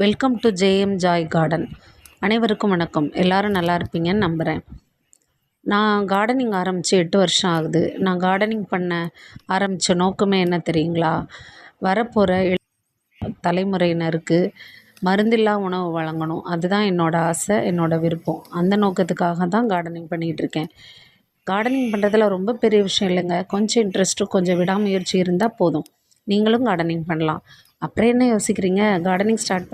Welcome to JM Joy garden. அனைவருக்கும் வணக்கம். எல்லோரும் நல்லா இருப்பீங்கன்னு நம்புகிறேன். நான் கார்டனிங் ஆரம்பித்து 8 வருஷம் ஆகுது. நான் கார்டனிங் பண்ண ஆரம்பித்த நோக்கமே என்ன தெரியுங்களா? வரப்போகிற தலைமுறையினருக்கு மருந்தில்லா உணவு வழங்கணும். அதுதான் என்னோடய ஆசை, என்னோடய விருப்பம். அந்த நோக்கத்துக்காக தான் கார்டனிங் பண்ணிகிட்ருக்கேன். கார்டனிங் பண்ணுறதுல ரொம்ப பெரிய விஷயம் இல்லைங்க. கொஞ்சம் இன்ட்ரெஸ்ட்டும் கொஞ்சம் விடாமுயற்சி இருந்தால் போதும். நீங்களும் கார்டனிங் பண்ணலாம். அப்புறம் என்ன யோசிக்கிறீங்க? Gardening start